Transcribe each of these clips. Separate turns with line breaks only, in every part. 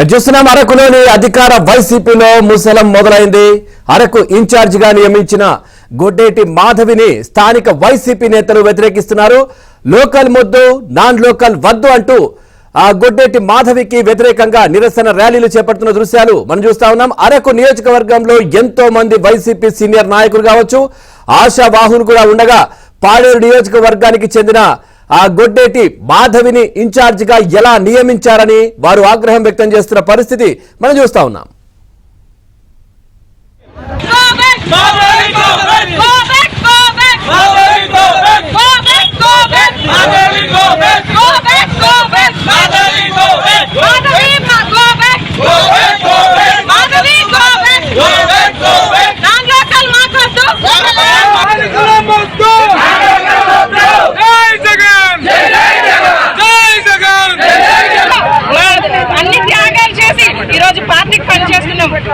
చూస్తున్నాం అరకులోని అధికార వైసీపీలో ముసలం మొదలైంది. అరకు ఇన్ఛార్జ్ గా నియమించిన గొడ్డేటి మాధవిని స్థానిక వైసీపీ నేతలు వ్యతిరేకిస్తున్నారు. లోకల్ మొద్దు నాన్ లోకల్ వద్దు అంటూ ఆ గొడ్డేటి మాధవికి వ్యతిరేకంగా నిరసన ర్యాలీలు చేపడుతున్న దృశ్యాలు మనం చూస్తా ఉన్నాం. అరకు నియోజకవర్గంలో ఎంతో మంది వైసీపీ సీనియర్ నాయకులు కావచ్చు, ఆశావాహులు కూడా ఉండగా పాడేరు నియోజకవర్గానికి చెందిన ఆ గొడ్డేటి మాధవిని ఇన్ఛార్జ్ గా ఎలా నియమించారని వారు ఆగ్రహం వ్యక్తం చేస్తున్న పరిస్థితి మనం చూస్తా ఉన్నాం.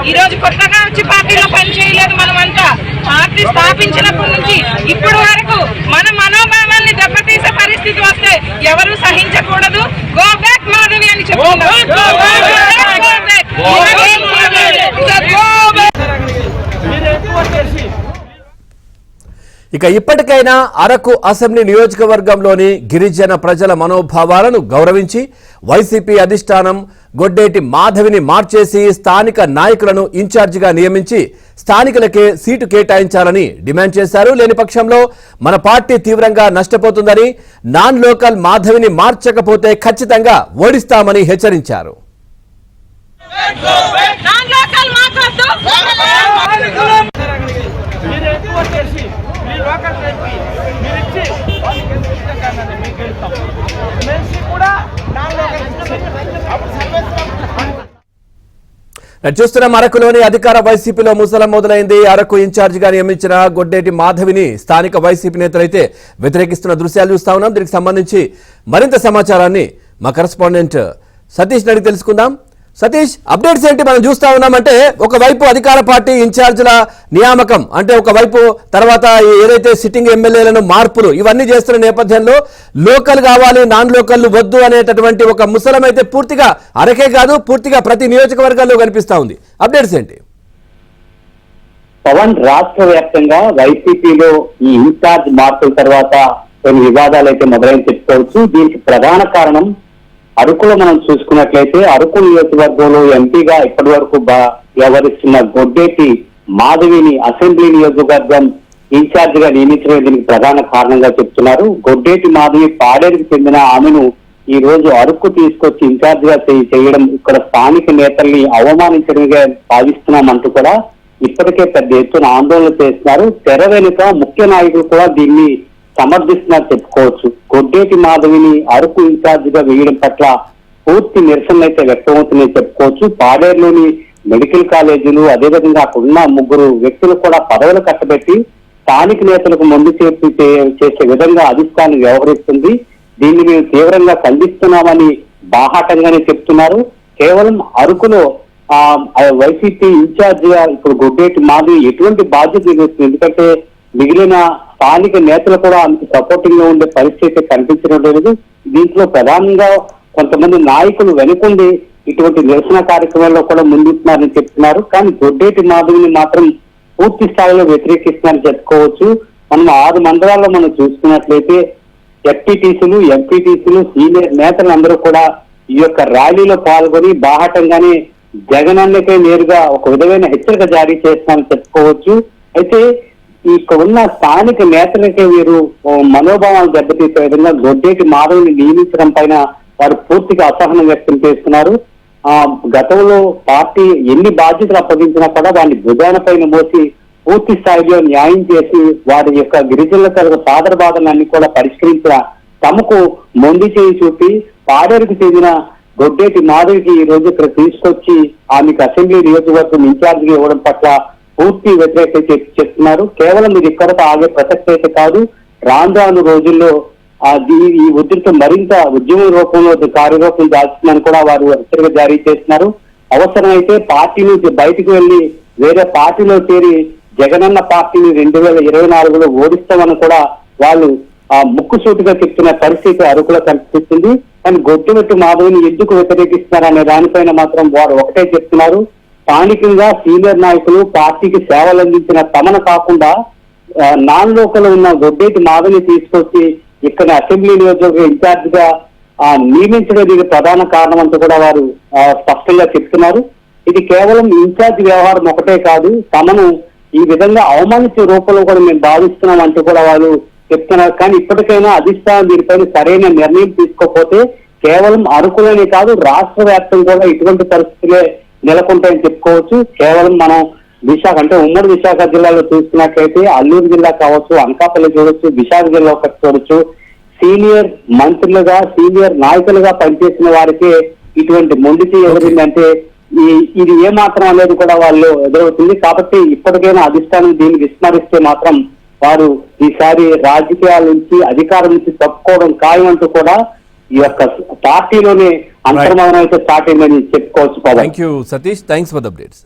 ఈ రోజు కొత్తగా వచ్చి పార్టీలో పనిచేయలేదు. మనమంతా పార్టీ స్థాపించినప్పటి నుంచి ఇప్పటి వరకు మన మనోభావాన్ని దెబ్బతీసే పరిస్థితి వస్తే ఎవరు సహించకూడదు. గో బ్యాక్ మాధవి అని చెప్తున్నారు.
ఇక ఇప్పటికైనా అరకు అసెంబ్లీ నియోజకవర్గంలోని గిరిజన ప్రజల మనోభావాలను గౌరవించి వైసీపీ అధిష్టానం గొడ్డేటి మాధవిని మార్చేసి స్థానిక నాయకులను ఇన్ఛార్జిగా నియమించి స్థానికులకే సీటు కేటాయించాలని డిమాండ్ చేశారు. లేని పక్షంలో మన పార్టీ తీవ్రంగా నష్టపోతుందని, నాన్ లోకల్ మాధవిని మార్చకపోతే ఖచ్చితంగా ఓడిస్తామని హెచ్చరించారు. చూస్తున్నాం అరకులోని అధికార వైసీపీలో ముసలం మొదలైంది. అరకు ఇన్ఛార్జ్ గా నియమించిన గొడ్డేటి మాధవిని స్థానిక వైసీపీ నేతలైతే వ్యతిరేకిస్తున్న దృశ్యాలు చూస్తా ఉన్నాం. దీనికి సంబంధించి మరింత సమాచారాన్ని మా కరెస్పాండెంట్ సతీష్ అడిగి తెలుసుకుందాం. సతీష్, అప్డేట్స్ ఏంటి? మనం చూస్తా ఉన్నామంటే ఒకవైపు అధికార పార్టీ ఇన్ఛార్జ్ల నియామకం, అంటే ఒకవైపు తర్వాత ఏదైతే సిట్టింగ్ ఎమ్మెల్యేలను మార్పులు ఇవన్నీ చేస్తున్న నేపథ్యంలో లోకల్ కావాలి, నాన్ లోకల్ వద్దు అనేటటువంటి ఒక ముసలం అయితే పూర్తిగా అరకే కాదు పూర్తిగా ప్రతి నియోజకవర్గాల్లో కనిపిస్తా ఉంది. అప్డేట్స్ ఏంటి?
పవన్, రాష్ట్ర వ్యాప్తంగా వైసీపీలో ఈ ఇన్ఛార్జ్ మార్పుల తర్వాత కొన్ని వివాదాలు అయితే మొదలైన చెప్పుకోవచ్చు. దీనికి ప్రధాన కారణం అరకులో మనం చూసుకున్నట్లయితే అరకు నియోజకవర్గంలో ఎంపీగా ఇప్పటి వరకు వ్యవహరిస్తున్న గొడ్డేటి మాధవిని అసెంబ్లీ నియోజకవర్గం ఇన్ఛార్జ్ గా నియమించడం దీనికి ప్రధాన కారణంగా చెప్తున్నారు. గొడ్డేటి మాధవి పాడేరుకు చెందిన ఆమెను ఈ రోజు అరకు తీసుకొచ్చి ఇన్ఛార్జ్ గా చేయడం ఇక్కడ స్థానిక నేతల్ని అవమానించడంగా భావిస్తున్నామంటూ కూడా ఇప్పటికే పెద్ద ఎత్తున ఆందోళన చేస్తున్నారు. తెర వెనుక ముఖ్య నాయకులు కూడా దీన్ని సమర్థిస్తున్నారు చెప్పుకోవచ్చు. గొడ్డేటి మాధవిని అరకు ఇన్ఛార్జ్ గా వేయడం పట్ల పూర్తి నిరసన అయితే వ్యక్తమవుతున్నాయి చెప్పుకోవచ్చు. పాడేరులోని మెడికల్ కాలేజీలు, అదేవిధంగా అక్కడున్న ముగ్గురు వ్యక్తులు కూడా పదవులు కట్టబెట్టి స్థానిక నేతలకు ముందు చేసే విధంగా అధిష్టానం వ్యవహరిస్తుంది. దీన్ని మేము తీవ్రంగా ఖండిస్తున్నామని బాహాటంగానే చెప్తున్నారు. కేవలం అరకులో వైసీపీ ఇన్ఛార్జ్ గా ఇప్పుడు గొడ్డేటి మాధవి ఎటువంటి బాధ్యత నిర్వహిస్తుంది? ఎందుకంటే మిగిలిన స్థానిక నేతలు కూడా అంత సపోర్టింగ్ గా ఉండే పరిస్థితి కనిపించడం లేదు. దీంట్లో ప్రధానంగా కొంతమంది నాయకులు వెనుకుండి ఇటువంటి నిరసన కార్యక్రమాల్లో కూడా ముందుతున్నారని చెప్తున్నారు. కానీ గొడ్డేటి మాధవిని మాత్రం పూర్తి స్థాయిలో వ్యతిరేకిస్తున్నారని చెప్పుకోవచ్చు. మనం 6 మండలాల్లో మనం చూసుకున్నట్లయితే ఎఫ్టీటీసీలు, ఎంపీటీసీలు, సీనియర్ నేతలు అందరూ కూడా ఈ యొక్క ర్యాలీలో పాల్గొని బాహాటంగానే జగనన్నకే నేరుగా ఒక విధమైన హెచ్చరిక జారీ చేస్తున్నారని చెప్పుకోవచ్చు. అయితే ఇక్కడ ఉన్న స్థానిక నేతలకే వీరు మనోభావాలు దెబ్బతీసే విధంగా గొడ్డేటి మాధవిని నియమించడం పైన వారు పూర్తిగా అసహనం వ్యక్తం చేస్తున్నారు. గతంలో పార్టీ ఎన్ని బాధ్యతలు అప్పగించినా కూడా వారిని భుజాన పైన మోసి పూర్తి స్థాయిలో న్యాయం చేసి వారి యొక్క గిరిజనుల తరగతి సాదర బాధలన్నీ కూడా పరిష్కరించిన తమకు మొండి చేయి చూపి పాడేరుకు చెందిన గొడ్డేటి మాధవికి ఈ రోజు ఇక్కడ తీసుకొచ్చి ఆమెకు అసెంబ్లీ నియోజకవర్గం ఇన్ఛార్జ్ గా ఇవ్వడం పట్ల పూర్తి వ్యతిరేకత చెప్తున్నారు. కేవలం ఇది ఇక్కడతో ఆగే ప్రసక్తి అయితే కాదు. రాను రోజుల్లో ఈ ఉధృతం మరింత ఉద్యమ రూపంలో కార్యరూపం దాల్చిందని కూడా వారు హెచ్చరిక జారీ చేస్తున్నారు. అవసరమైతే పార్టీ నుంచి బయటకు వెళ్లి వేరే పార్టీలో చేరి జగనన్న పార్టీని 2024లో ఓడిస్తామని కూడా వాళ్ళు ముక్కుసూటిగా చెప్తున్న పరిస్థితి అరకులో కనిపిస్తుంది. కానీ గొట్టిమెట్టు మాధవిని ఎందుకు వ్యతిరేకిస్తున్నారనే దానిపైన మాత్రం వారు ఒకటే చెప్తున్నారు. స్థానికంగా సీనియర్ నాయకులు పార్టీకి సేవలు అందించిన తమను కాకుండా నాన్ లోకల్ ఉన్న గొడ్డేటి మాధవిని తీసుకొచ్చి ఇక్కడ అసెంబ్లీ నియోజకవర్గ ఇన్ఛార్జ్ గా నియమించడం ఇది ప్రధాన కారణం అంటూ కూడా వారు స్పష్టంగా చెప్తున్నారు. ఇది కేవలం ఇన్ఛార్జ్ వ్యవహారం ఒకటే కాదు, తమను ఈ విధంగా అవమానించే రూపంలో కూడా మేము భావిస్తున్నాం అంటూ కూడా వారు చెప్తున్నారు. కానీ ఇప్పటికైనా అధిష్టానం దీనిపైన సరైన నిర్ణయం తీసుకోకపోతే కేవలం అరకులోనే కాదు రాష్ట్ర వ్యాప్తంగా కూడా ఇటువంటి పరిస్థితులే నెలకొంటాయని చెప్పుకోవచ్చు. కేవలం మనం విశాఖ అంటే ఉమ్మడి విశాఖ జిల్లాలో చూసుకున్నట్లయితే అల్లూరు జిల్లా కావచ్చు, అనకాపల్లి చూడొచ్చు, విశాఖ జిల్లా ఒకటి చూడొచ్చు. సీనియర్ మంత్రులుగా సీనియర్ నాయకులుగా పనిచేసిన వారికి ఇటువంటి మొండికి ఎదురైందంటే ఇది ఏమాత్రం అనేది కూడా వాళ్ళు ఎదురవుతుంది. కాబట్టి ఇప్పటికైనా అధిష్టానం దీన్ని విస్మరిస్తే మాత్రం వారు ఈసారి రాజకీయాల నుంచి అధికారం నుంచి తప్పుకోవడం ఖాయం అంటూ కూడా ఈ యొక్క పార్టీలోనే అంతర్మదనం అయితే స్టార్ట్ అయిందని చెప్పుకోవచ్చు.
Thank you Satish, thanks for the updates.